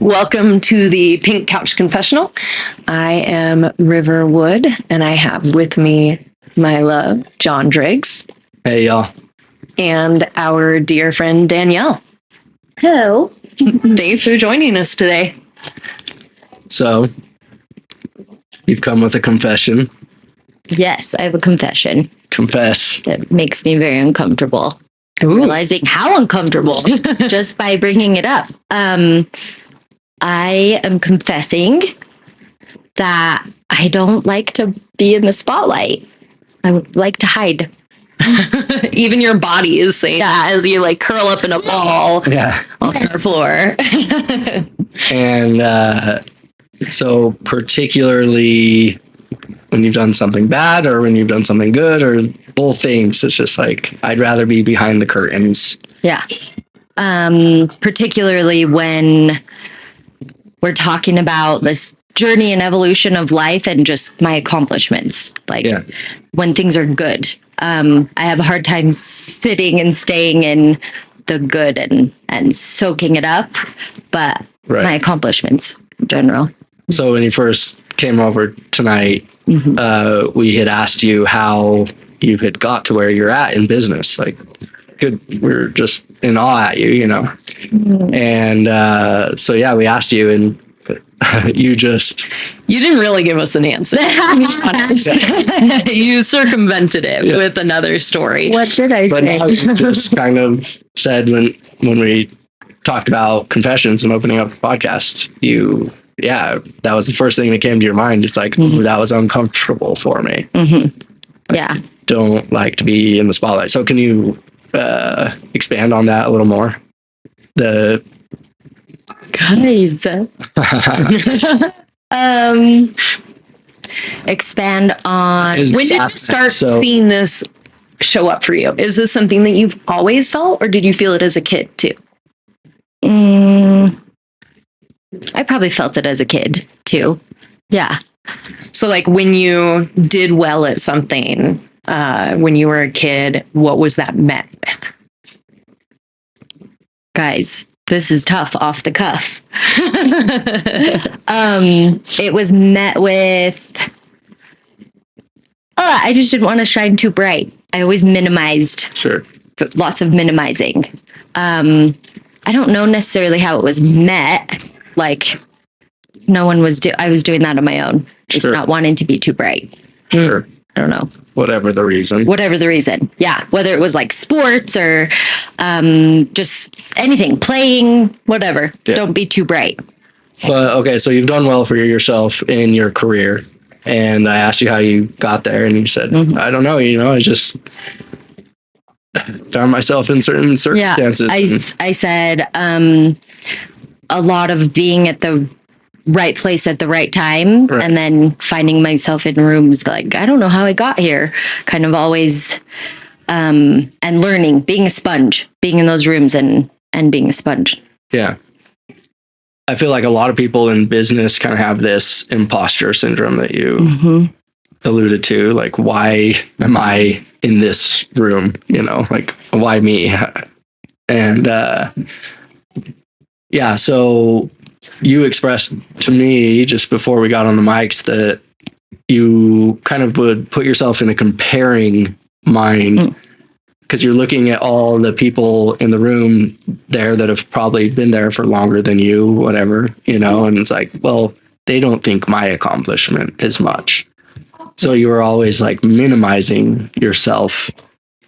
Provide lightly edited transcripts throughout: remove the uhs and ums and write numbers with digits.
Welcome to the Pink Couch Confessional. I am River Wood, and I have with me my love, John Driggs. Hey, y'all. And our dear friend, Danielle. Hello. Thanks for joining us today. So, you've come with a confession. Yes, I have a confession. Confess. That makes me very uncomfortable. Ooh. Realizing how uncomfortable just by bringing it up. I am confessing that I don't like to be in the spotlight. I would like to hide. Even your body is saying that as you like curl up in a ball on the floor. And so particularly when you've done something bad or when you've done something good or both things, it's just like, I'd rather be behind the curtains. Yeah. Particularly when we're talking about this journey and evolution of life and just my accomplishments. Like when things are good. I have a hard time sitting and staying in the good and soaking it up, but my accomplishments in general. So when you first came over tonight, we had asked you how you had got to where you're at in business. Like, we're just in awe at you, you know? And so, we asked you and you didn't really give us an answer. To be honest. You circumvented it with another story. What did I say? But now you just kind of said when we talked about confessions and opening up the podcast, that was the first thing that came to your mind. It's like, ooh, that was uncomfortable for me. Yeah. Don't like to be in the spotlight. So can you expand on that a little more? Guys. Expand on. When did you start seeing this show up for you? Is this something that you've always felt, or did you feel it as a kid too? I probably felt it as a kid too. Yeah. So like when you did well at something, when you were a kid, what was that met with? Guys, this is tough off the cuff. It was met with, I just didn't want to shine too bright. I always minimized. Sure. Lots of minimizing. I don't know necessarily how it was met. Like no one was I was doing that on my own. Just not wanting to be too bright. Sure. I don't know. Whatever the reason. Yeah. Whether it was like sports or just anything, playing, whatever. Yeah. Don't be too bright. But okay, so you've done well for yourself in your career. And I asked you how you got there and you said, I don't know, I just found myself in certain circumstances. Yeah, I said a lot of being at the right place at the right time and then finding myself in rooms like, I don't know how I got here, kind of always and learning, being a sponge, being in those rooms and being a sponge. Yeah. I feel like a lot of people in business kind of have this imposter syndrome that you alluded to. Like, why am I in this room? Like, why me? And so you expressed to me just before we got on the mics that you kind of would put yourself in a comparing mind because you're looking at all the people in the room there that have probably been there for longer than you, whatever, and it's like, well, they don't think my accomplishment is much. So you were always like minimizing yourself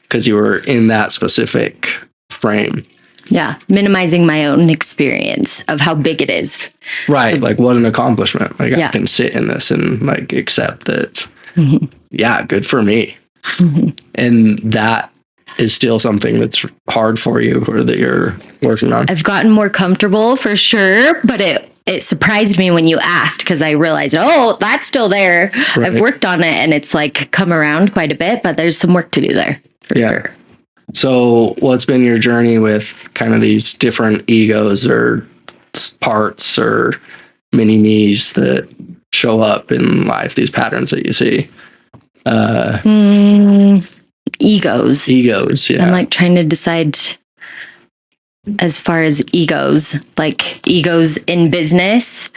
because you were in that specific frame. Yeah, minimizing my own experience of how big it is. Right, like what an accomplishment. Like I can sit in this and like accept that, good for me. And that is still something that's hard for you or that you're working on. I've gotten more comfortable for sure, but it surprised me when you asked because I realized, that's still there. Right. I've worked on it and it's like come around quite a bit, but there's some work to do there. For sure. So what's been your journey with kind of these different egos or parts or mini me's that show up in life, these patterns that you see? Egos. Yeah. I'm like trying to decide as far as egos, like egos in business,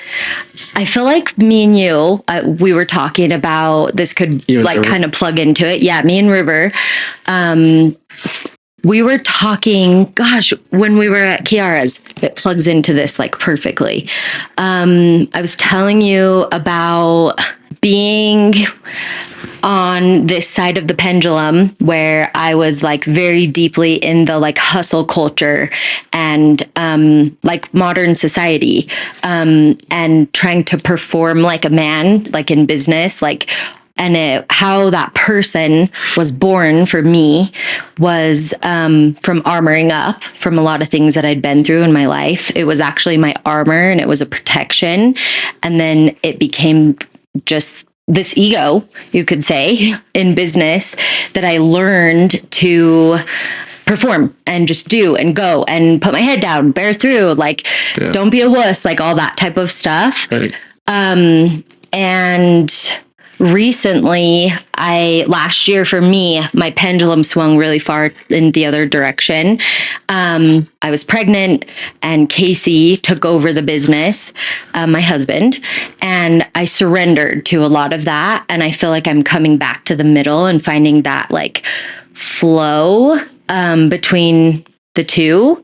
I feel like me and you, we were talking about this could like kind of plug into it. Yeah, me and River. We were talking, gosh, when we were at Kiara's, it plugs into this like perfectly. I was telling you about being on this side of the pendulum where I was like very deeply in the like hustle culture and like modern society and trying to perform like a man, like in business, like. And how that person was born for me was from armoring up from a lot of things that I'd been through in my life. It was actually my armor and it was a protection. And then it became just this ego, you could say, in business that I learned to perform and just do and go and put my head down, bear through, like, don't be a wuss, like all that type of stuff. Right. And recently, last year for me, my pendulum swung really far in the other direction. I was pregnant and Casey took over the business, my husband, and I surrendered to a lot of that. And I feel like I'm coming back to the middle and finding that like flow between the two.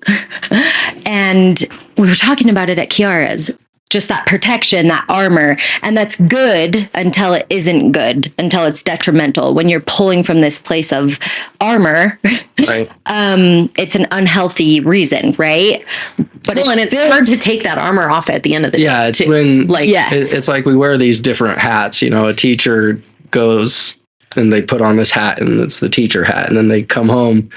And we were talking about it at Kiara's. Just that protection, that armor. And that's good until it isn't good, until it's detrimental. When you're pulling from this place of armor, right. It's an unhealthy reason, right? But it's hard to take that armor off at the end of the day. Yeah, it's when like it's like we wear these different hats. You know, a teacher goes and they put on this hat and it's the teacher hat. And then they come home.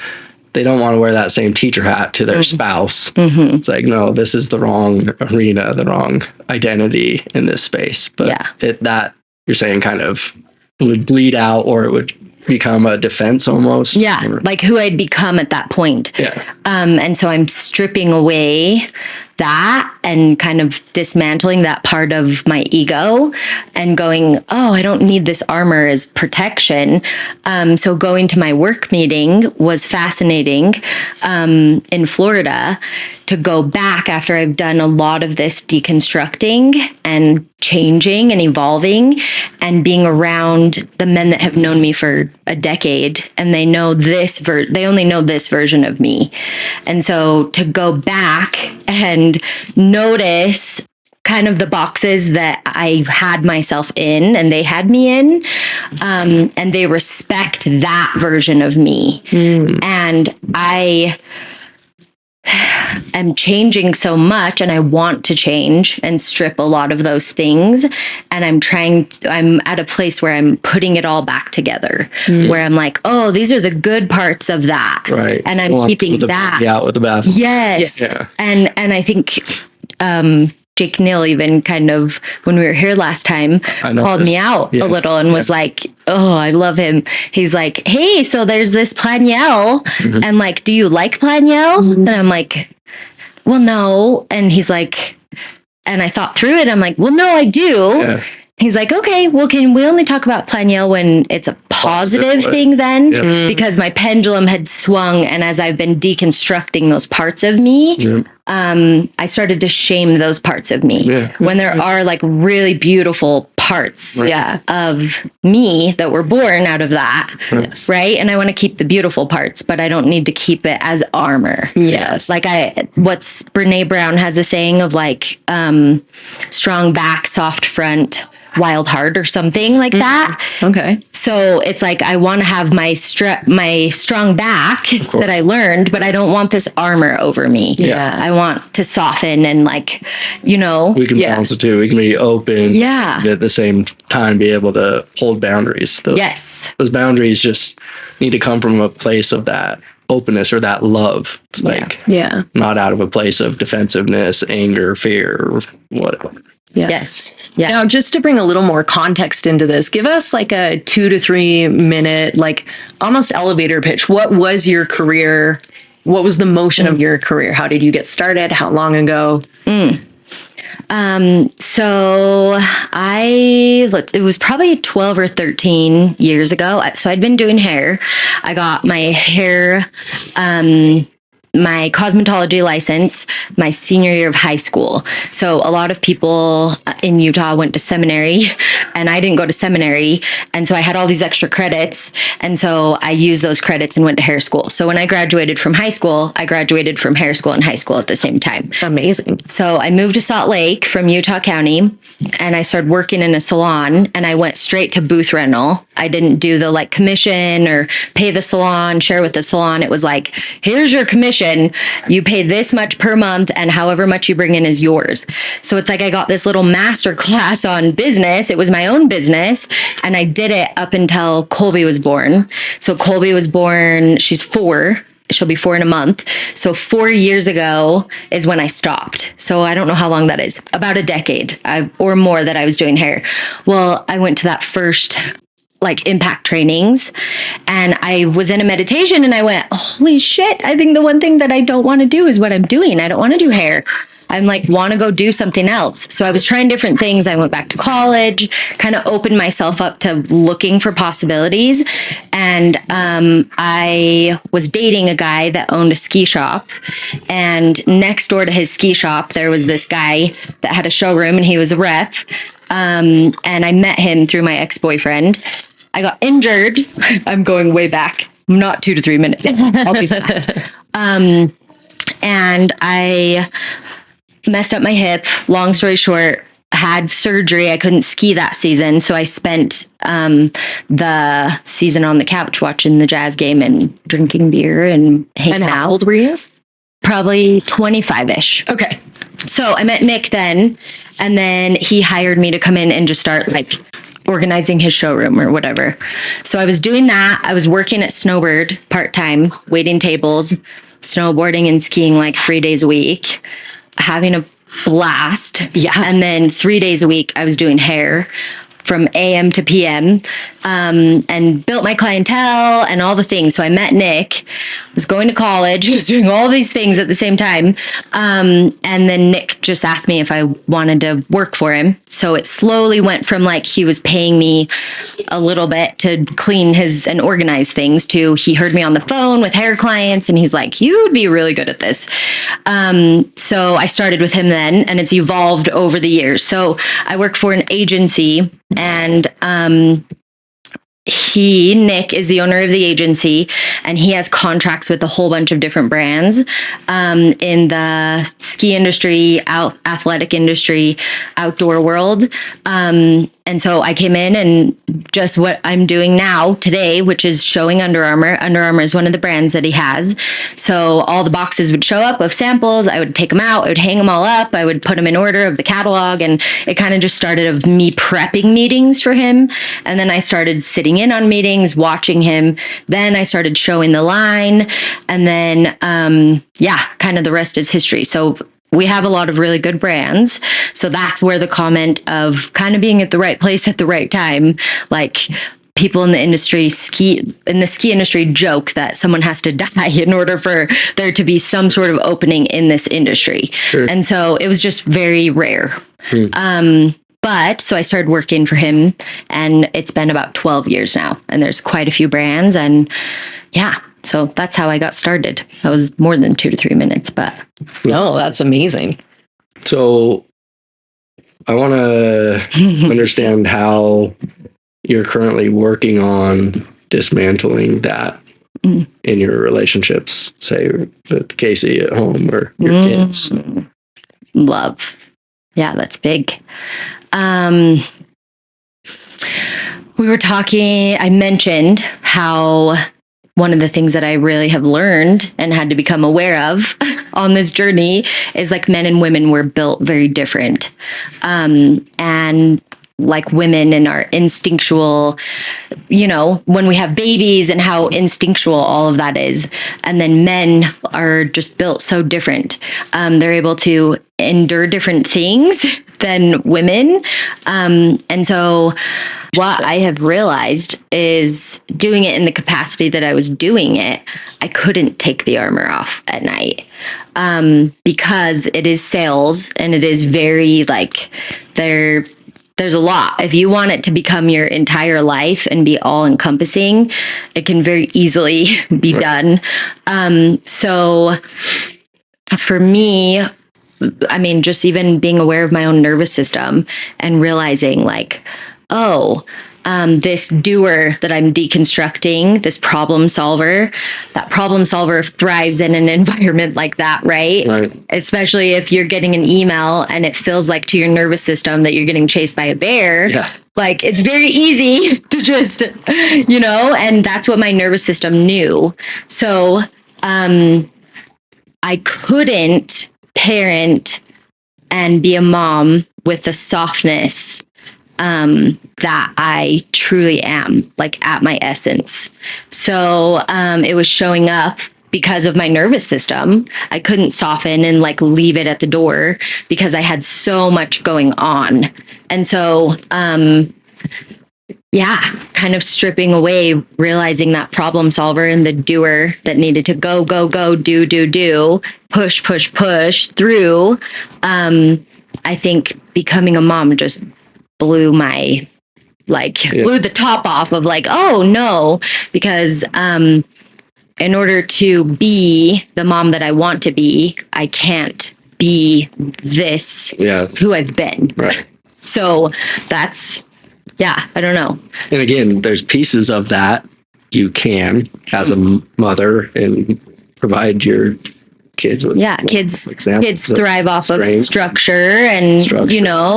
They don't want to wear that same teacher hat to their spouse. Mm-hmm. It's like, no, this is the wrong arena, the wrong identity in this space. But that you're saying kind of would bleed out or it would become a defense almost. Yeah, like who I'd become at that point. Yeah. And so I'm stripping away that and kind of dismantling that part of my ego and going, oh, I don't need this armor as protection. So going to my work meeting was fascinating in Florida to go back after I've done a lot of this deconstructing and changing and evolving and being around the men that have known me for a decade and they know this they only know this version of me. And so to go back and notice kind of the boxes that I had myself in and they had me in, and they respect that version of me. And I am changing so much and I want to change and strip a lot of those things. And I'm at a place where I'm putting it all back together, where I'm like, oh, these are the good parts of that. Right. And I'm keeping that out with the bath. Yes. Yeah. And I think, Jake Neal even kind of, when we were here last time, called me out a little and was like, oh, I love him. He's like, hey, so there's this Planiel. And like, do you like Planiel? And I'm like, well, no. And he's like, and I thought through it. I'm like, well, no, I do. Yeah. He's like, okay, well, can we only talk about Planiel when it's a positive thing then? Yep. Because my pendulum had swung. And as I've been deconstructing those parts of me, I started to shame those parts of me when there are like really beautiful parts of me that were born out of that. Yes. Right. And I want to keep the beautiful parts, but I don't need to keep it as armor. Yes. Like what's Brene Brown has a saying of like, strong back, soft front, wild heart or something like that. Okay. So it's like, I want to have my strong back that I learned, but I don't want this armor over me. Yeah. I want to soften and like, you know, we can balance it too. We can be open. Yeah. And at the same time, be able to hold boundaries. Those boundaries just need to come from a place of that openness or that love. It's like, not out of a place of defensiveness, anger, fear, or whatever. Yeah. Yes. Yeah. Now, just to bring a little more context into this, give us like a 2 to 3 minute, like almost elevator pitch. What was your career? What was the motion of your career? How did you get started? How long ago? So it was probably 12 or 13 years ago. So I'd been doing hair. I got my hair, my cosmetology license my senior year of high school. So a lot of people in Utah went to seminary, and I didn't go to seminary. And so I had all these extra credits. And so I used those credits and went to hair school. So when I graduated from high school, I graduated from hair school and high school at the same time. Amazing. So I moved to Salt Lake from Utah County, and I started working in a salon, and I went straight to booth rental. I didn't do the like commission or pay the salon, share with the salon. It was like, here's your commission. You pay this much per month, and however much you bring in is yours. So it's like I got this little master class on business. It was my own business, and I did it up until Colby was born. So Colby was born, she's 4. She'll be 4 in a month. So 4 years ago is when I stopped. So I don't know how long that is. About a decade or more that I was doing hair. Well, I went to that first like impact trainings, and I was in a meditation, and I went, holy shit. I think the one thing that I don't want to do is what I'm doing. I don't want to do hair. I'm like, want to go do something else. So I was trying different things. I went back to college, kind of opened myself up to looking for possibilities. And I was dating a guy that owned a ski shop. And next door to his ski shop, there was this guy that had a showroom, and he was a rep. And I met him through my ex-boyfriend. I got injured. I'm going way back. Not 2 to 3 minutes. I'll be fast. And I messed up my hip. Long story short, had surgery. I couldn't ski that season. So I spent the season on the couch watching the Jazz game and drinking beer and hanging out. And how old were you? Probably 25-ish. Okay. So I met Nick then, and then he hired me to come in and just start like organizing his showroom or whatever. So I was doing that. I was working at Snowbird part-time, waiting tables, snowboarding and skiing like 3 days a week, having a blast. Yeah. And then 3 days a week, I was doing hair from AM to PM, and built my clientele and all the things. So I met Nick, was going to college, was doing all these things at the same time. And then Nick just asked me if I wanted to work for him. So it slowly went from like he was paying me a little bit to clean his and organize things to he heard me on the phone with hair clients, and he's like, you would be really good at this. So I started with him then, and it's evolved over the years. So I work for an agency, and Nick is the owner of the agency, and he has contracts with a whole bunch of different brands in the ski industry, athletic industry, outdoor world. And so I came in and just what I'm doing now today, which is showing Under Armour. Under Armour is one of the brands that he has. So all the boxes would show up of samples. I would take them out. I would hang them all up. I would put them in order of the catalog. And it kind of just started of me prepping meetings for him. And then I started sitting in on meetings, watching him. Then I started showing the line. And then, kind of the rest is history. So we have a lot of really good brands. So that's where the comment of kind of being at the right place at the right time, like people in the industry ski industry joke that someone has to die in order for there to be some sort of opening in this industry. Sure. And so it was just very rare. But so I started working for him, and it's been about 12 years now, and there's quite a few brands, and yeah. So that's how I got started. That was more than 2 to 3 minutes, but. No, that's amazing. So I want to understand how you're currently working on dismantling that in your relationships, say with Casey at home or your kids. Love. Yeah, that's big. We were talking, I mentioned how one of the things that I really have learned and had to become aware of on this journey is like men and women were built very different. And like women and our instinctual, when we have babies and how instinctual all of that is. And then men are just built so different. They're able to endure different things than women. And so what I have realized is doing it in the capacity that I was doing it, I couldn't take the armor off at night because it is sales, and it is very like they're there's a lot. If you want it to become your entire life and be all encompassing, it can very easily be done. So for me, I mean, just even being aware of my own nervous system and realizing like, oh, this doer that I'm deconstructing, this problem solver, that problem solver thrives in an environment like that, right? Especially if you're getting an email and it feels like to your nervous system that you're getting chased by a bear. Yeah. Like it's very easy to just, and that's what my nervous system knew. So I couldn't parent and be a mom with the softness that I truly am, like at my essence. So it was showing up because of my nervous system. I couldn't soften and like leave it at the door because I had so much going on. And so, kind of stripping away, realizing that problem solver and the doer that needed to go, do, push through. I think becoming a mom just blew my blew the top off of like, oh no, because in order to be the mom that I want to be, I can't be this who I've been. Right. So that's I don't know. And again, there's pieces of that you can as a mother and provide your kids with kids thrive off of structure and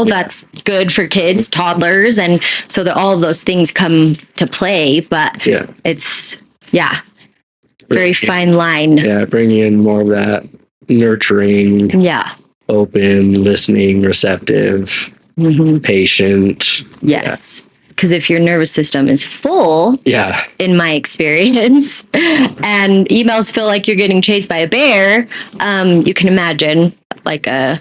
that's good for kids, toddlers, and so that all of those things come to play, but it's very fine line. Bringing in more of that nurturing, open, listening, receptive, patient. Yes. Because if your nervous system is full, in my experience, and emails feel like you're getting chased by a bear, you can imagine like a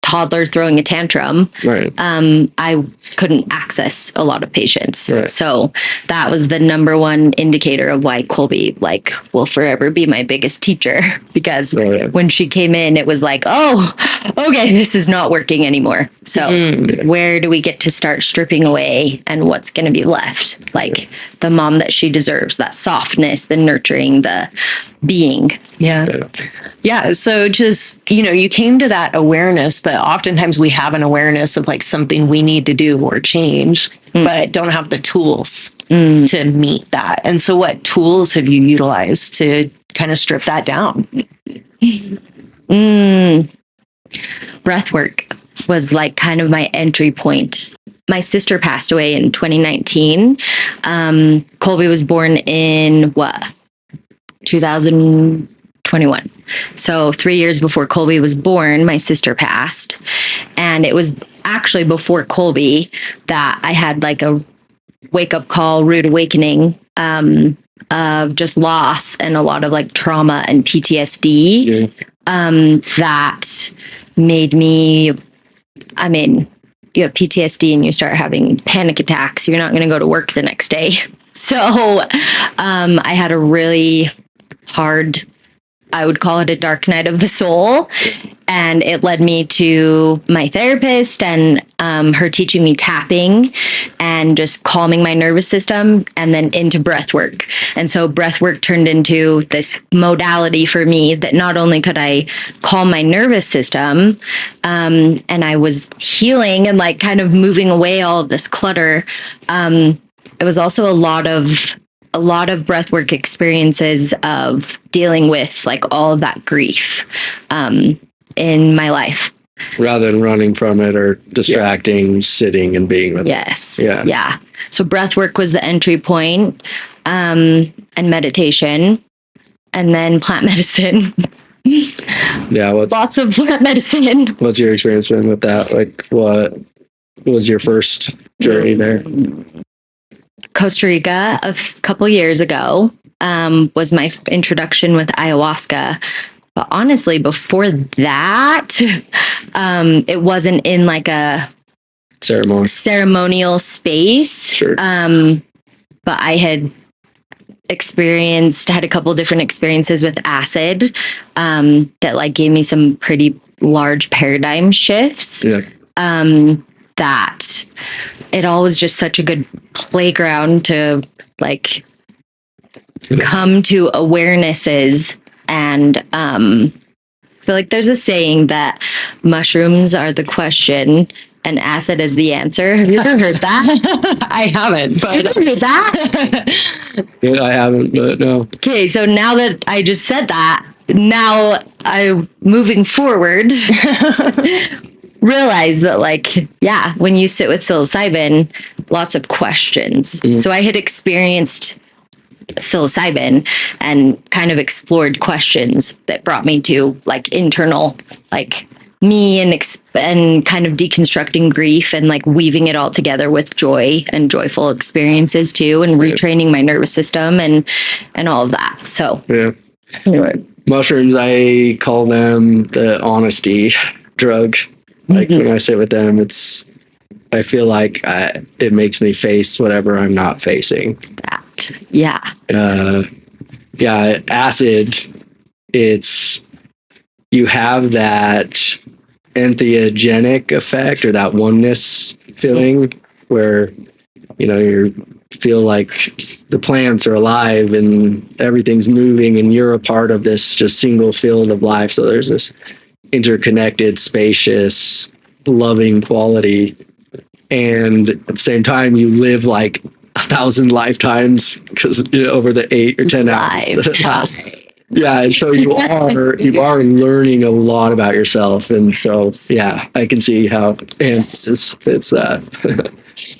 toddler throwing a tantrum. Right. I couldn't access a lot of patience. Right. So that was the number one indicator of why Colby will forever be my biggest teacher, because when she came in, it was like, oh, okay, this is not working anymore. So where do we get to start stripping away, and what's going to be left? Like the mom that she deserves, that softness, the nurturing, the being. Yeah. So just, you came to that awareness, but oftentimes we have an awareness of like something we need to do or change, but don't have the tools to meet that. And so what tools have you utilized to kind of strip that down? Breath work was like kind of my entry point. My sister passed away in 2019. Colby was born in 2021. So 3 years before Colby was born, my sister passed. And it was actually before Colby that I had like a wake up call, rude awakening of just loss and a lot of like trauma and PTSD that made me, I mean, you have PTSD and you start having panic attacks, you're not going to go to work the next day. So I had a really hard, I would call it a dark night of the soul. And it led me to my therapist and her teaching me tapping and just calming my nervous system, and then into breath work. And so breath work turned into this modality for me that not only could I calm my nervous system, and I was healing and like kind of moving away all of this clutter. It was also a lot of breathwork experiences of dealing with like all of that grief in my life. Rather than running from it or distracting, sitting and being with it. Yeah. So breathwork was the entry point, and meditation, and then plant medicine. Lots of plant medicine. What's your experience been with that? Like, what was your first journey there? Costa Rica a couple years ago was my introduction with ayahuasca. But honestly, before that, it wasn't in like a ceremonial space. Sure. But I had had a couple different experiences with acid that like gave me some pretty large paradigm shifts. Yeah. that it all was just such a good playground to like come to awarenesses. And I feel like there's a saying that mushrooms are the question and acid is the answer. Have you ever heard that? I haven't, but You ever heard that? Yeah, I haven't, but no. Okay, so now that I just said that, now I'm moving forward. Realize that, like, yeah, when you sit with psilocybin, lots of questions. So I had experienced psilocybin and kind of explored questions that brought me to like internal, like me and kind of deconstructing grief and like weaving it all together with joy and joyful experiences too, and retraining my nervous system and all of that. So Yeah. anyway. Mushrooms, I call them the honesty drug. Like when I sit with them, I feel like it makes me face whatever I'm not facing. That. Yeah. Yeah, acid, you have that entheogenic effect or that oneness feeling where, you feel like the plants are alive and everything's moving and you're a part of this just single field of life. So there's this interconnected, spacious, loving quality. And at the same time, you live like 1,000 lifetimes because over the 8 or 10 hours that it lasts. Yeah, and so you are learning a lot about yourself, and so yeah, I can see how Ants fits that.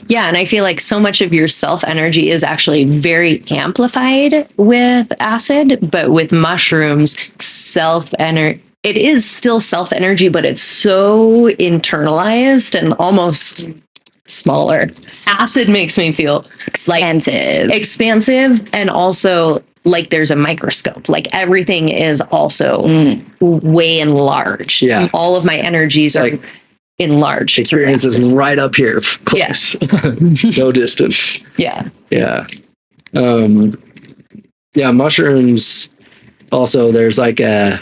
yeah, and I feel like so much of your self energy is actually very amplified with acid, but with mushrooms, it is still self energy, but it's so internalized and almost smaller. Acid makes me feel expansive and also like there's a microscope. Like everything is also way enlarged. Yeah. All of my energies are enlarged. Experience is right up here. Close. Yeah. No distance. Yeah. Yeah. Yeah. Mushrooms. Also, there's like a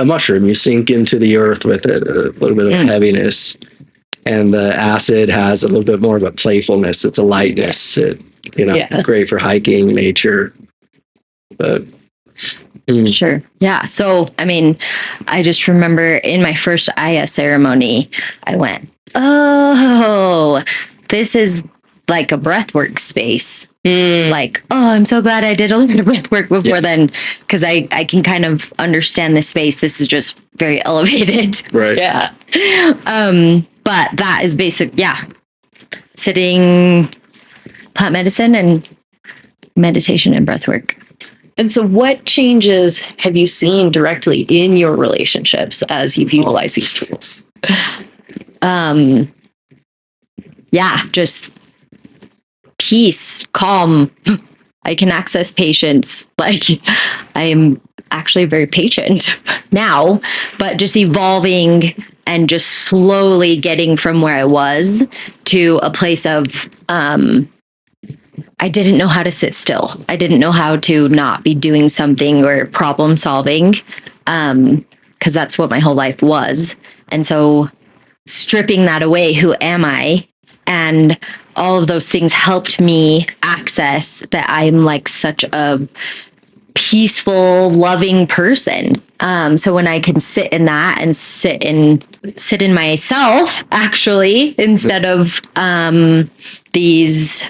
mushroom. You sink into the earth with a little bit of heaviness. And the acid has a little bit more of a playfulness. It's a lightness. Great for hiking, nature. But Sure. Yeah. So, I mean, I just remember in my first Aya ceremony, I went, oh, this is like a breathwork space. Like, oh, I'm so glad I did a little bit of breathwork before then, because I can kind of understand this space. This is just very elevated. Right. Yeah. But that is basic. Yeah. Sitting, plant medicine and meditation and breathwork. And so what changes have you seen directly in your relationships as you've utilized these tools? Yeah, just peace, calm. I can access patience. Like I am actually very patient now, but just evolving and just slowly getting from where I was to a place of, I didn't know how to sit still. I didn't know how to not be doing something or problem solving, because that's what my whole life was. And so stripping that away, who am I? And all of those things helped me access that I'm like such a peaceful, loving person. So when I can sit in that and sit in myself, actually, instead of these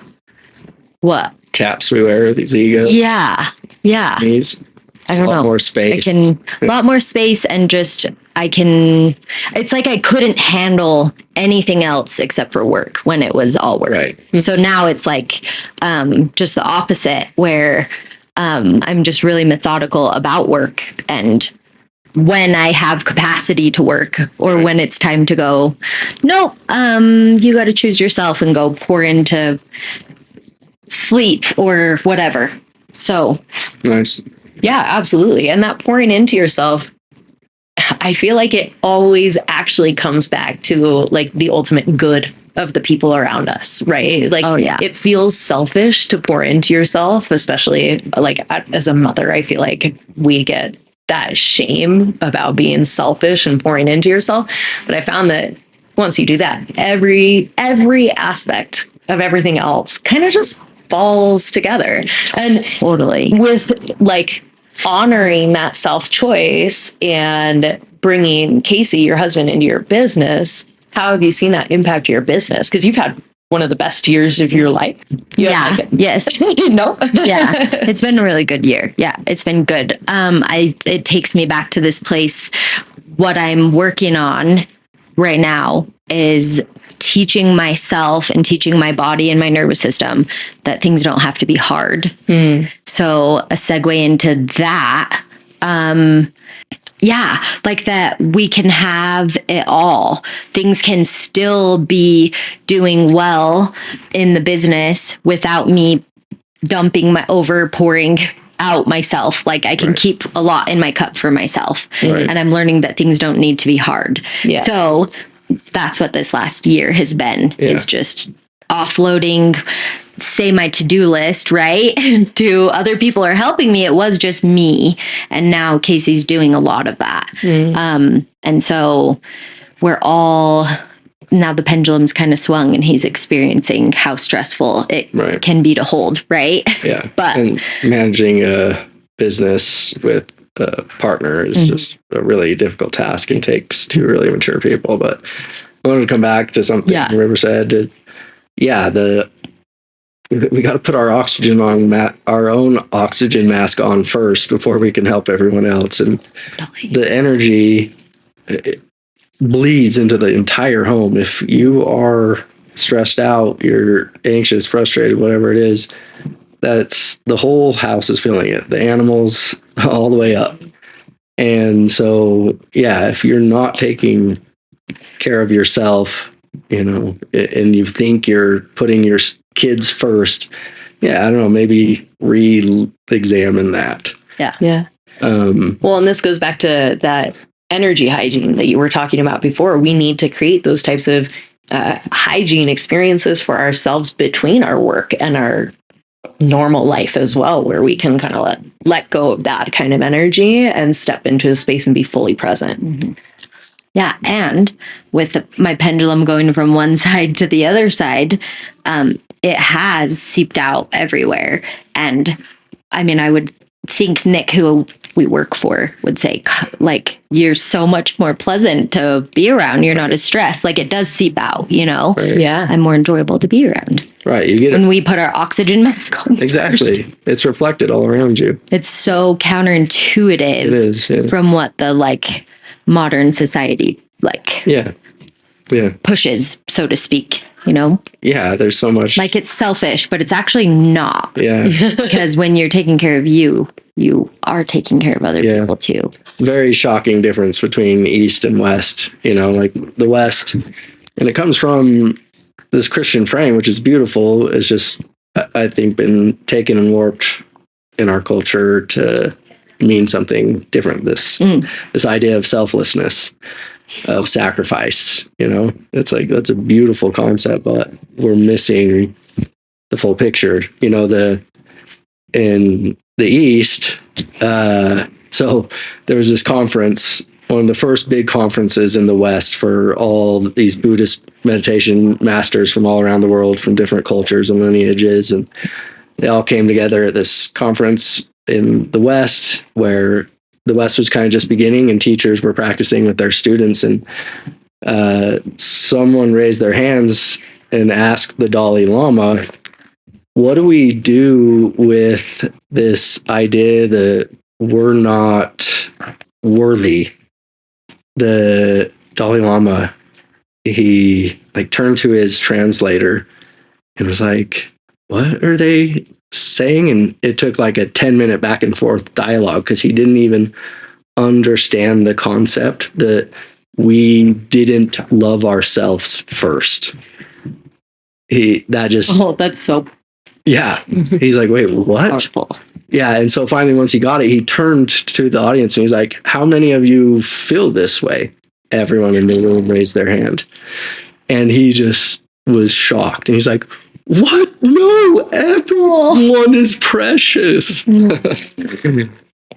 what caps we wear, these egos. Yeah. These. I don't know. More space. A lot more space, and just it's like I couldn't handle anything else except for work when it was all work. Right. So now it's like just the opposite, where I'm just really methodical about work, and when I have capacity to work or when it's time to go, nope, you got to choose yourself and go pour into sleep or whatever. So Nice. Yeah, absolutely. And that pouring into yourself, I feel like it always actually comes back to like the ultimate good of the people around us, right? Like, It feels selfish to pour into yourself, especially like as a mother. I feel like we get that shame about being selfish and pouring into yourself. But I found that once you do that, every aspect of everything else kind of just falls together. And Totally. with like honoring that self choice and bringing Casey, your husband, into your business, how have you seen that impact your business? Because you've had one of the best years of your life. Yeah. Yes. No. Yeah. It's been a really good year. Yeah. It's been good. It takes me back to this place. What I'm working on right now is teaching myself and teaching my body and my nervous system that things don't have to be hard. So a segue into that, yeah, like that we can have it all. Things can still be doing well in the business without me dumping pouring out myself. Like I can keep a lot in my cup for myself. And I'm learning that things don't need to be hard. Yeah. So that's what this last year has been. Yeah. It's just offloading, say, my to-do list, right? To other people are helping me. It was just me. And now Casey's doing a lot of that. And so we're all, now the pendulum's kind of swung and he's experiencing how stressful it can be to hold, right? Yeah. But and managing a business with a partner is just a really difficult task and takes two really mature people. But I wanted to come back to something River said. We got to put our oxygen on, our own oxygen mask on first before we can help everyone else. And the energy bleeds into the entire home. If you are stressed out, you're anxious, frustrated, whatever it is, that's the whole house is feeling it. The animals all the way up. And so, if you're not taking care of yourself, and you think you're putting your kids first, I don't know, maybe re-examine that. Yeah. Well, and this goes back to that energy hygiene that you were talking about before. We need to create those types of hygiene experiences for ourselves between our work and our normal life as well, where we can kind of let go of that kind of energy and step into a space and be fully present. Yeah. And with my pendulum going from one side to the other side, it has seeped out everywhere. And I mean, I would think Nick, who we work for, would say, like, you're so much more pleasant to be around. You're not as stressed. Like, it does seep out, Right. Yeah. I'm more enjoyable to be around. Right. You get when we put our oxygen mask on. Exactly. First. It's reflected all around you. It's so counterintuitive. It is. Yeah. From what the modern society pushes, so to speak. Yeah, there's so much. Like, it's selfish, but it's actually not. Yeah. Because when you're taking care of you are taking care of other people too. Very shocking difference between East and West. Like the West, and it comes from this Christian frame, which is beautiful. It's just, I think, been taken and warped in our culture to mean something different. This idea of selflessness, of sacrifice, it's like, that's a beautiful concept, but we're missing the full picture. In the East, so there was this conference, one of the first big conferences in the West for all these Buddhist meditation masters from all around the world, from different cultures and lineages, and they all came together at this conference in the West, where the West was kind of just beginning and teachers were practicing with their students. And someone raised their hands and asked the Dalai Lama, what do we do with this idea that we're not worthy? The Dalai Lama, he turned to his translator and was like, what are they saying? And it took a 10-minute back and forth dialogue, because he didn't even understand the concept that we didn't love ourselves first. That's so he's like, wait, what? Powerful. Yeah. And so finally, once he got it, he turned to the audience and he's like, how many of you feel this way? Everyone in the room raised their hand, and he just was shocked. And he's like, what? No, everyone is precious. Love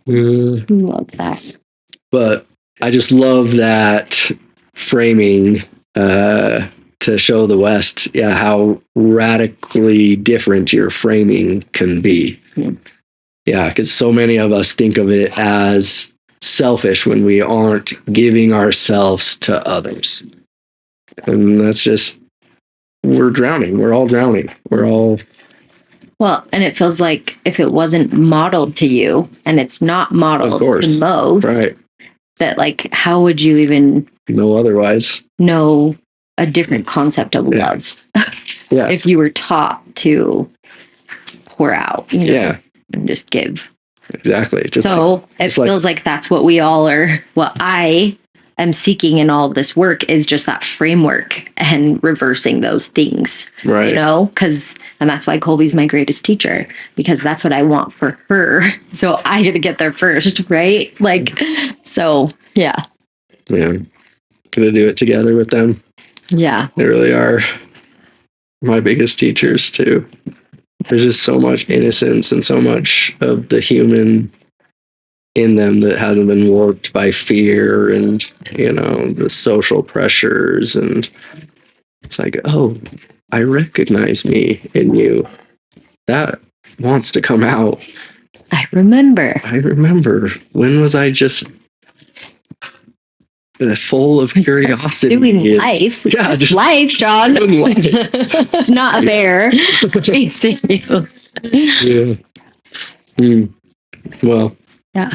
that. But I just love that framing to show the West, how radically different your framing can be. Yeah, because so many of us think of it as selfish when we aren't giving ourselves to others. And that's just, we're drowning. We're all drowning. We're all. Well, and it feels like if it wasn't modeled to you, and it's not modeled to most, right? That like, how would you even know otherwise? Know a different concept of love? Yeah. If you were taught to pour out, and just give. Exactly. It feels like that's what we all are. What I am seeking in all of this work is just that framework and reversing those things. Right. And that's why Colby's my greatest teacher, because that's what I want for her. So I got to get there first, right? Yeah. Yeah. Gonna do it together with them. Yeah. They really are my biggest teachers too. There's just so much innocence and so much of the human in them that hasn't been warped by fear and, the social pressures. And it's like, oh, I recognize me in you. That wants to come out. I remember. When was I just full of curiosity? Doing life. Yeah, just life, John. Life. It's not a bear chasing you. Yeah. Well. Yeah.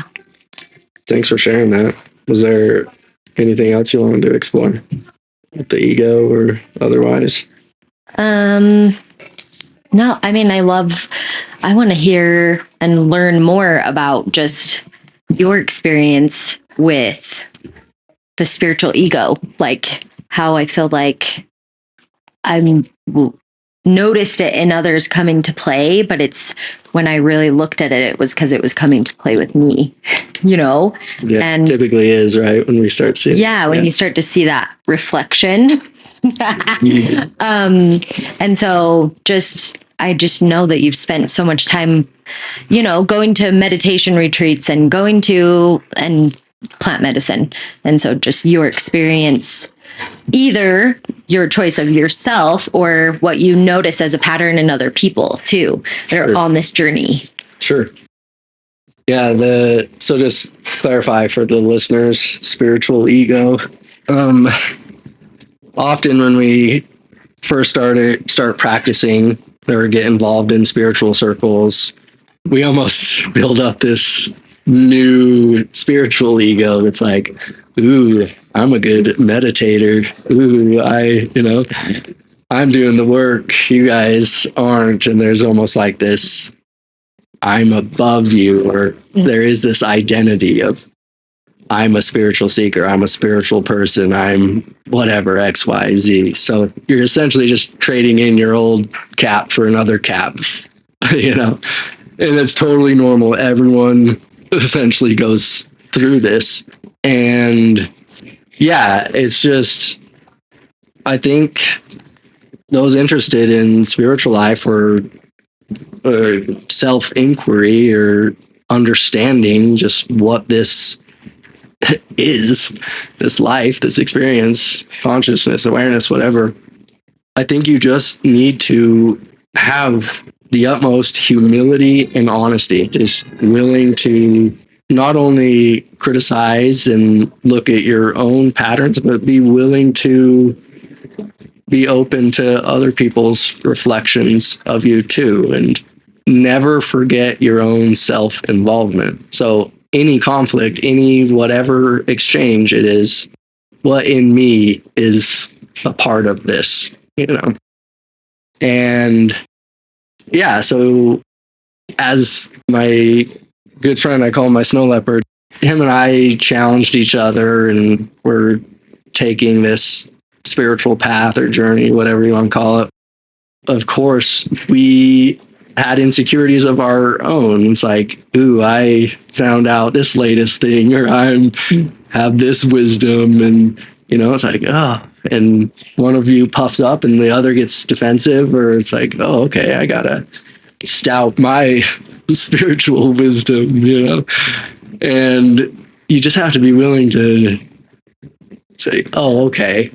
Thanks for sharing that. Was there anything else you wanted to explore with the ego or otherwise? No, I mean, I want to hear and learn more about just your experience with the spiritual ego, like how I feel like I'm noticed it in others coming to play, but it's when I really looked at it, it was because it was coming to play with me, Yeah, and typically is, right? When we start seeing when you start to see that reflection. And so I just know that you've spent so much time, going to meditation retreats and going to plant medicine. And so just your experience, either your choice of yourself or what you notice as a pattern in other people too, that are on this journey. Sure. Yeah. So just clarify for the listeners, spiritual ego. Often when we first start practicing or get involved in spiritual circles, we almost build up this new spiritual ego that's like, ooh, I'm a good meditator. Ooh, I'm doing the work. You guys aren't. And there's almost like this, I'm above you, or there is this identity of, I'm a spiritual seeker. I'm a spiritual person. I'm whatever, X, Y, Z. So you're essentially just trading in your old cap for another cap, and it's totally normal. Everyone essentially goes through this. And it's just, I think those interested in spiritual life or self-inquiry or understanding just what this is, this life, this experience, consciousness, awareness, whatever. I think you just need to have the utmost humility and honesty, just willing to not only criticize and look at your own patterns, but be willing to be open to other people's reflections of you too, and never forget your own self-involvement. So any conflict, any whatever exchange it is, what in me is a part of this, And so as my good friend, I call him my snow leopard, him and I challenged each other, and we're taking this spiritual path or journey, whatever you want to call it. Of course, we had insecurities of our own. It's like, ooh, I found out this latest thing, or I have this wisdom, and it's like, oh, and one of you puffs up and the other gets defensive, or it's like, oh, okay, I gotta stout my spiritual wisdom, and you just have to be willing to say, oh, okay,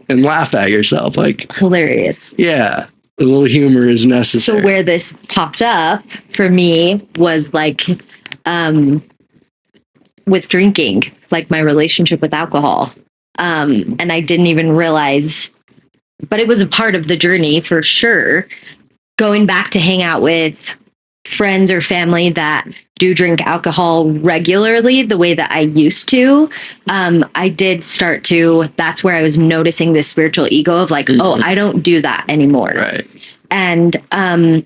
and laugh at yourself. Like, Hilarious. yeah, a little humor is necessary. So where this popped up for me was like with drinking, like my relationship with alcohol. And I didn't even realize, but it was a part of the journey for sure. Going back to hang out with friends or family that do drink alcohol regularly the way that I used to, I did start to, that's where I was noticing this spiritual ego of like, oh, I don't do that anymore. Right. And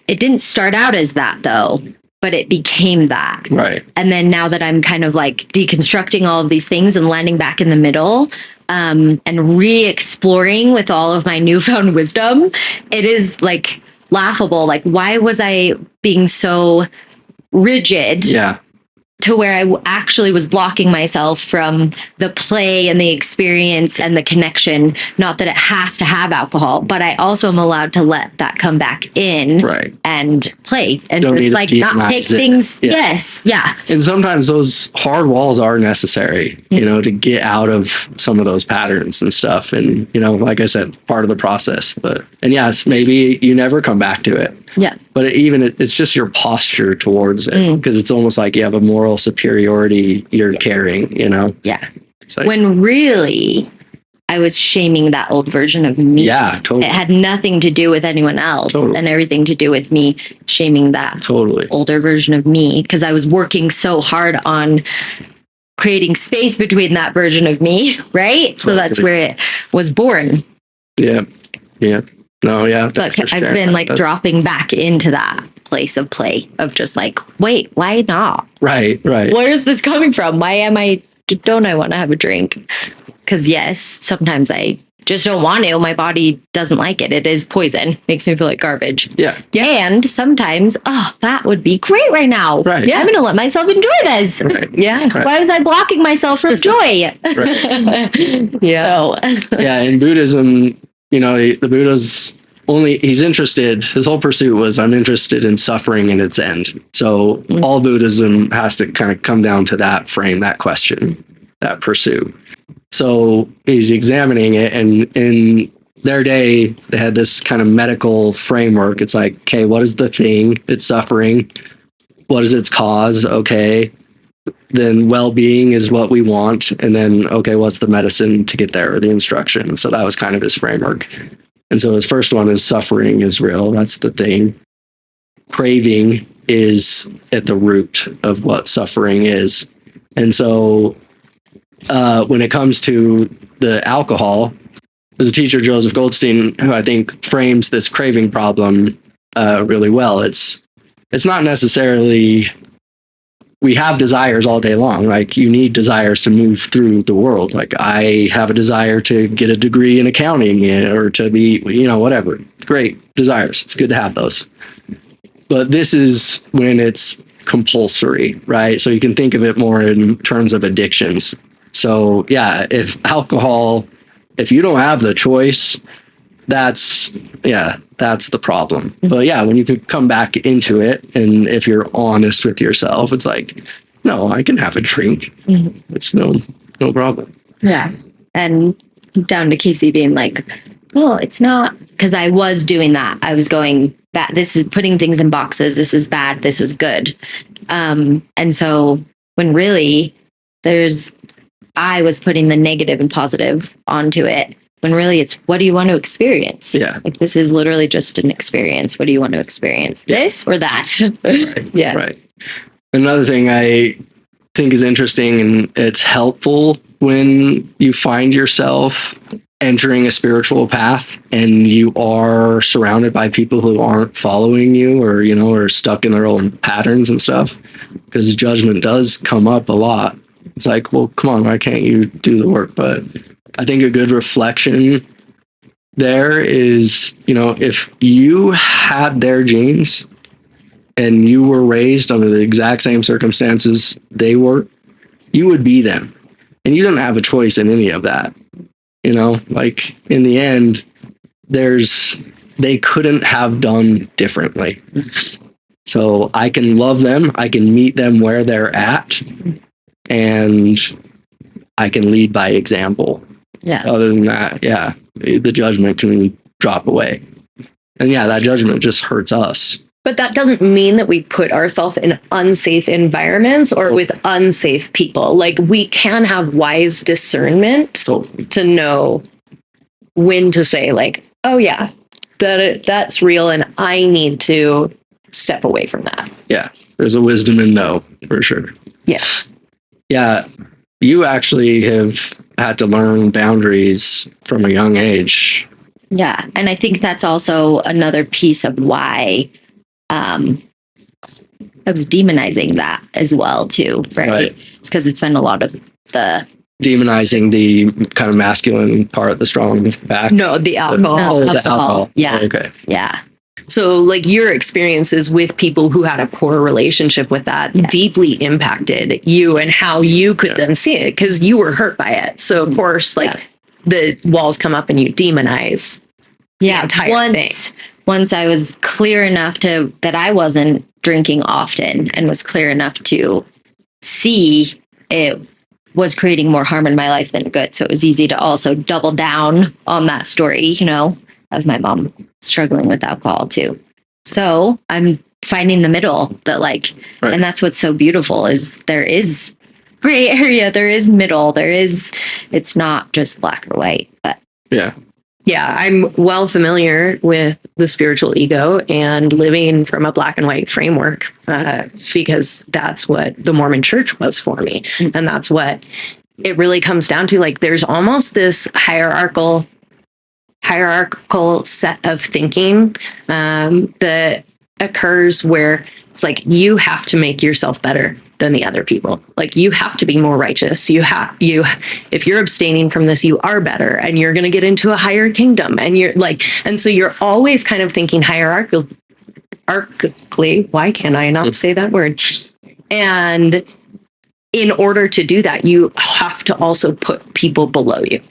it didn't start out as that though, but it became that. Right. And then now that I'm kind of like deconstructing all of these things and landing back in the middle, and re-exploring with all of my newfound wisdom, it is like laughable. Like, why was I being so rigid? Yeah. To where I actually was blocking myself from the play and the experience and the connection. Not that it has to have alcohol, but I also am allowed to let that come back in, right, and play and don't just like not take things. Yeah. Yes. Yeah. And sometimes those hard walls are necessary, you know, to get out of some of those patterns and stuff. And, you know, like I said, part of the process. But, and yes, maybe you never come back to it. Yeah. But it's just your posture towards it, because it's almost like you have a moral superiority you're carrying, you know? Yeah. Like, when really I was shaming that old version of me. Yeah, totally. It had nothing to do with anyone else, Totally. And everything to do with me shaming that Totally. older version of me, because I was working so hard on creating space between that version of me, right? So that's where it was born. Yeah. Yeah. No, yeah. But I've been like dropping back into that place of play of just like, wait, why not? Right, right. Where is this coming from? Don't I want to have a drink? Because yes, sometimes I just don't want to. My body doesn't like it. It is poison. Makes me feel like garbage. Yeah. And sometimes, oh, that would be great right now. Right. Yeah. I'm going to let myself enjoy this. Right. Yeah. Right. Why was I blocking myself from joy? Yeah. Yeah. In Buddhism, you know, the Buddha's he's interested, his whole pursuit was, I'm interested in suffering and its end. So all Buddhism has to kind of come down to that frame, that question, that pursuit. So he's examining it, and in their day, they had this kind of medical framework. It's like, okay, what is the thing? It's suffering. What is its cause? Okay. Then well-being is what we want. And then, okay, what's the medicine to get there, or the instruction? So that was kind of his framework. And so his first one is suffering is real. That's the thing. Craving is at the root of what suffering is. And so when it comes to the alcohol, there's a teacher, Joseph Goldstein, who I think frames this craving problem really well. It's not necessarily, we have desires all day long. Like, you need desires to move through the world. Like, I have a desire to get a degree in accounting, or to be, you know, whatever. Great desires. It's good to have those. But this is when it's compulsory, right? So you can think of it more in terms of addictions. So yeah, if you don't have the choice, that's the problem. But yeah, when you can come back into it, and if you're honest with yourself, it's like, no, I can have a drink. It's no problem. Yeah. And down to Casey being like, well, it's not, because I was doing that. I was going, that this is putting things in boxes. This was bad. This was good. And so when really I was putting the negative and positive onto it, when really it's, what do you want to experience? Yeah. Like, this is literally just an experience. What do you want to experience? This or that? Right. Yeah. Right. Another thing I think is interesting, and it's helpful when you find yourself entering a spiritual path and you are surrounded by people who aren't following you, or, you know, are stuck in their own patterns and stuff, because judgment does come up a lot. It's like, well, come on, why can't you do the work? But I think a good reflection there is, you know, if you had their genes and you were raised under the exact same circumstances they were, you would be them. And you don't have a choice in any of that. You know, like, in the end, they couldn't have done differently. So I can love them. I can meet them where they're at, and I can lead by example. Yeah. Other than that, yeah, the judgment can drop away. And yeah, that judgment just hurts us. But that doesn't mean that we put ourselves in unsafe environments or with unsafe people. Like, we can have wise discernment to know when to say, like, oh yeah, that's real, and I need to step away from that. Yeah, there's a wisdom in no, for sure. Yeah. Yeah, you actually have had to learn boundaries from a young age. Yeah. And I think that's also another piece of why I was demonizing that as well, too. Right. It's because it's been a lot of the demonizing the kind of masculine part, the strong back. No, the alcohol. The alcohol. Yeah. Oh, okay. Yeah. So, like, your experiences with people who had a poor relationship with that deeply impacted you and how you could then see it, because you were hurt by it. So, of course, like, the walls come up and you demonize the entire thing. Once I was clear enough that I wasn't drinking often and was clear enough to see it was creating more harm in my life than good. So it was easy to also double down on that story, of my mom struggling with alcohol too. So I'm finding the middle and that's what's so beautiful is there is gray area. There is middle. It's not just black or white, but yeah, I'm well familiar with the spiritual ego and living from a black and white framework because that's what the Mormon church was for me. And that's what it really comes down to. Like, there's almost this hierarchical set of thinking that occurs where it's like, you have to make yourself better than the other people. Like, you have to be more righteous. If you're abstaining from this, you are better, and you're going to get into a higher kingdom. And so you're always kind of thinking hierarchically. Why can I not say that word? And in order to do that, you have to also put people below you.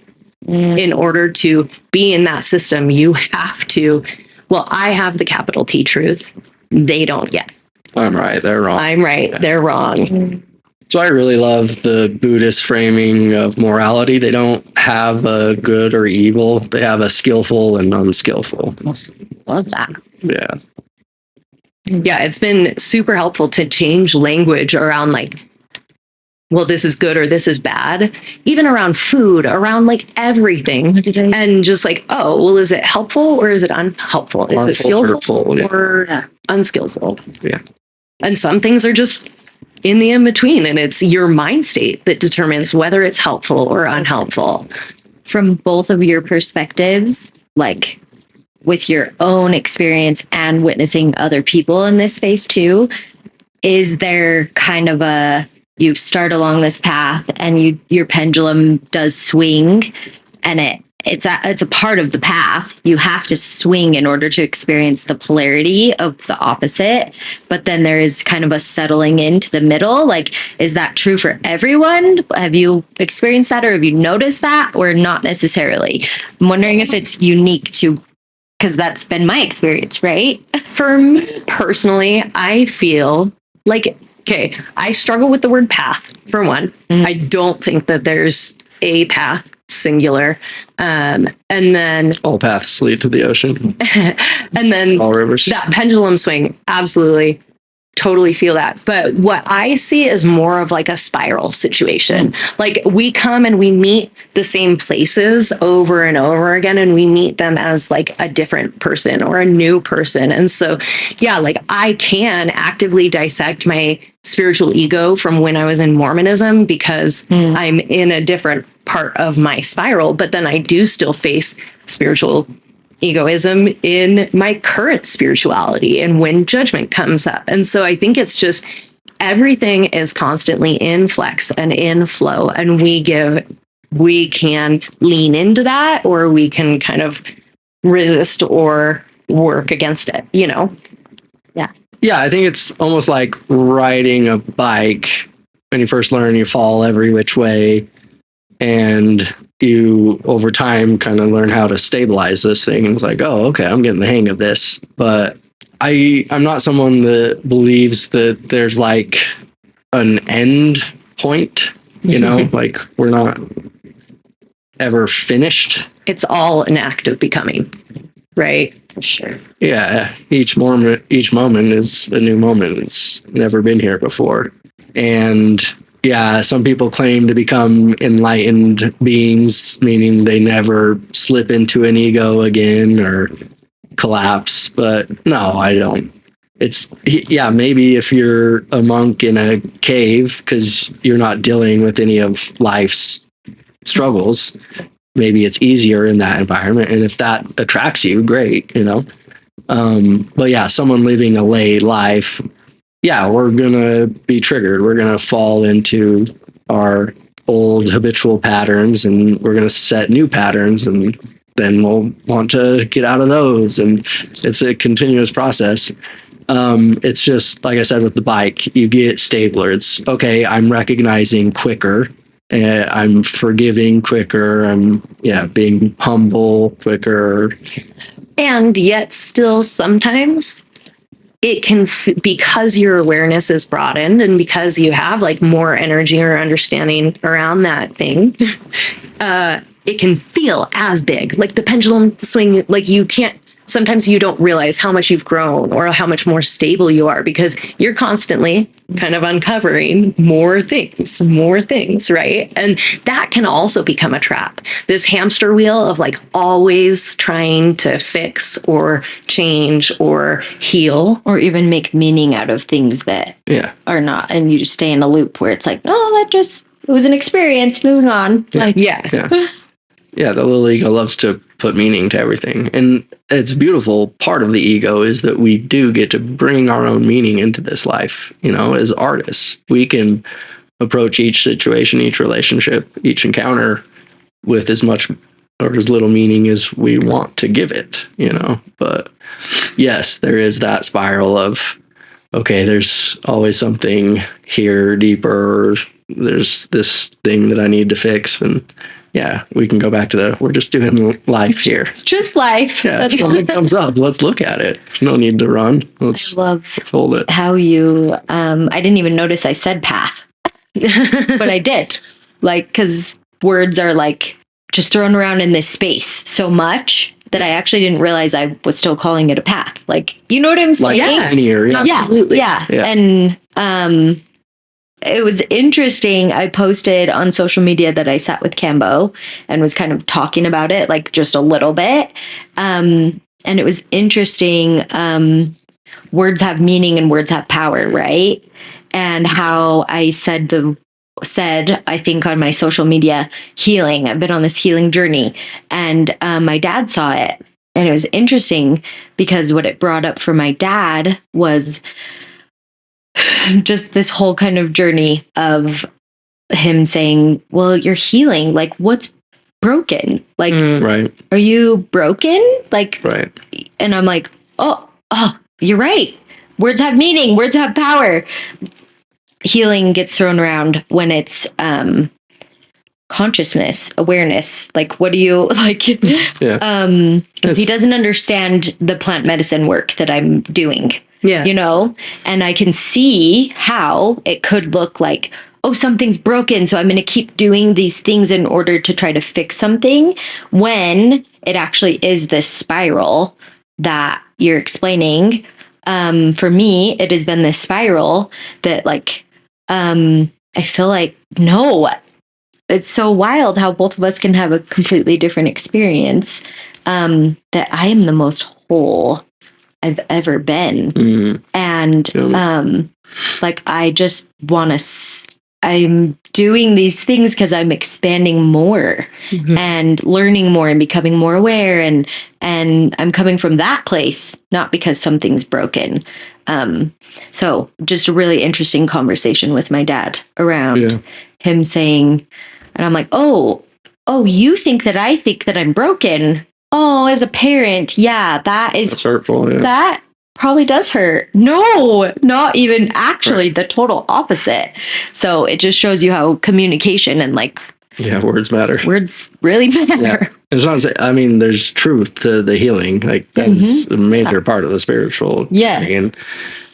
In order to be in that system, you have to, I have the capital T truth. They don't yet. I'm right, they're wrong. I'm right, they're wrong. So I really love the Buddhist framing of morality. They don't have a good or evil. They have a skillful and unskillful. Love that. Yeah. Yeah, it's been super helpful to change language around this is good or this is bad, even around food, around everything. And just is it helpful or is it unhelpful? Is it skillful or unskillful? Yeah. And some things are just in the in-between, and it's your mind state that determines whether it's helpful or unhelpful. From both of your perspectives, with your own experience and witnessing other people in this space too, is there kind of you start along this path and your pendulum does swing, and it's a part of the path. You have to swing in order to experience the polarity of the opposite. But then there is kind of a settling into the middle. Is that true for everyone? Have you experienced that, or have you noticed that, or not necessarily? I'm wondering if it's unique to, because that's been my experience, right? For me personally, I feel I struggle with the word path, for one. I don't think that there's a path, singular. And then all paths lead to the ocean. And then all rivers. That pendulum swing, absolutely. Totally feel that. But what I see is more of a spiral situation. We come and we meet the same places over and over again, and we meet them as a different person or a new person. And so, I can actively dissect my spiritual ego from when I was in Mormonism because I'm in a different part of my spiral, but then I do still face spiritual egoism in my current spirituality and when judgment comes up. And so I think it's just everything is constantly in flex and in flow, and we can lean into that, or we can kind of resist or work against it, Yeah, I think it's almost like riding a bike. When you first learn, you fall every which way, and you over time kind of learn how to stabilize this thing. And it's oh, okay, I'm getting the hang of this. But I'm not someone that believes that there's an end point, we're not, ever finished. It's all an act of becoming, right? For sure. Yeah, each moment is a new moment. It's never been here before. And yeah, some people claim to become enlightened beings, meaning they never slip into an ego again or collapse. But no, I don't. It's, yeah, maybe if you're a monk in a cave because you're not dealing with any of life's struggles, maybe it's easier in that environment. And if that attracts you, great, you know. But yeah, someone living a lay life, yeah, we're going to be triggered. We're going to fall into our old habitual patterns and we're going to set new patterns, and then we'll want to get out of those. And it's a continuous process. It's just, like I said, with the bike, you get stabler. It's okay. I'm recognizing quicker. I'm forgiving quicker. I'm being humble quicker. And yet still sometimes it can, because your awareness is broadened and because you have like more energy or understanding around that thing, it can feel as big, like the pendulum swing, like you can't, sometimes you don't realize how much you've grown or how much more stable you are because you're constantly kind of uncovering more things, right? And that can also become a trap. This hamster wheel of like always trying to fix or change or heal. Or even make meaning out of things that are not. And you just stay in a loop where it's like, oh, it was an experience, moving on. Yeah, the little ego loves to put meaning to everything. And it's beautiful. Part of the ego is that we do get to bring our own meaning into this life. You know, as artists, we can approach each situation, each relationship, each encounter with as much or as little meaning as we want to give it, you know. But yes, there is that spiral of, okay, there's always something here deeper. There's this thing that I need to fix. And yeah, we can go back to we're just doing life here. Just life. Yeah, if something comes up, let's look at it. No need to run. Let's hold it. How you, I didn't even notice I said path, but I did. Like, because words are like just thrown around in this space so much that I actually didn't realize I was still calling it a path. Like, you know what I'm saying? Like linear, absolutely. Yeah. And, it was interesting. I posted on social media that I sat with Cambo and was kind of talking about it, like just a little bit. And it was interesting. Words have meaning and words have power, right? And how I said, I think on my social media, healing. I've been on this healing journey, and my dad saw it. And it was interesting because what it brought up for my dad was just this whole kind of journey of him saying, well, you're healing. Like, what's broken? Like, right. Are you broken? Like, right. And I'm like, oh, you're right. Words have meaning. Words have power. Healing gets thrown around when it's consciousness, awareness. Like, what do you like? Because he doesn't understand the plant medicine work that I'm doing. Yeah. You know, and I can see how it could look like, oh, something's broken, so I'm going to keep doing these things in order to try to fix something, when it actually is this spiral that you're explaining. For me, it has been this spiral that like, I feel like, no, it's so wild how both of us can have a completely different experience, that I am the most whole I've ever been. Mm-hmm. And like, I just want to, I'm doing these things because I'm expanding more and learning more and becoming more aware. And I'm coming from that place, not because something's broken. So just a really interesting conversation with my dad around him saying, and I'm like, oh, you think that I think that I'm broken. Oh, as a parent, that's hurtful. Yeah. That probably does hurt. No, not even, actually the total opposite. So it just shows you how communication and like, words matter. Words really matter. Yeah. It's not to say, I mean, there's truth to the healing. Like, that's a major part of the spiritual. Yeah. And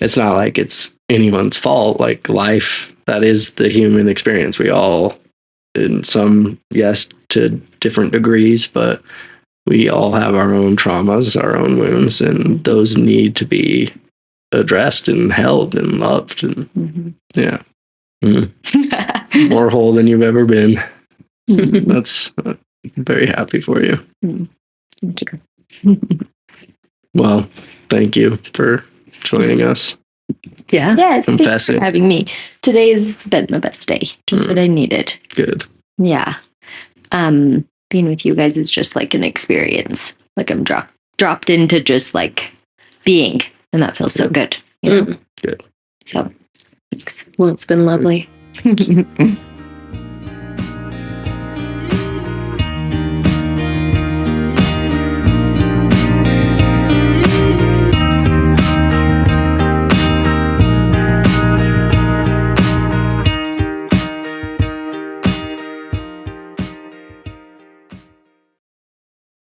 it's not like it's anyone's fault. Like, life, that is the human experience. We all, in some, to different degrees, but we all have our own traumas, our own wounds, and those need to be addressed and held and loved. And yeah. More whole than you've ever been. That's I'm very happy for you. Well, thank you for joining us. Yeah. Yes, thanks Confessing. for having me. Today's been the best day. Just what I needed. Good. Yeah. Being with you guys is just like an experience. Like I'm dropped into just like being, and that feels so good. You know? Good. So thanks. Well, it's been lovely.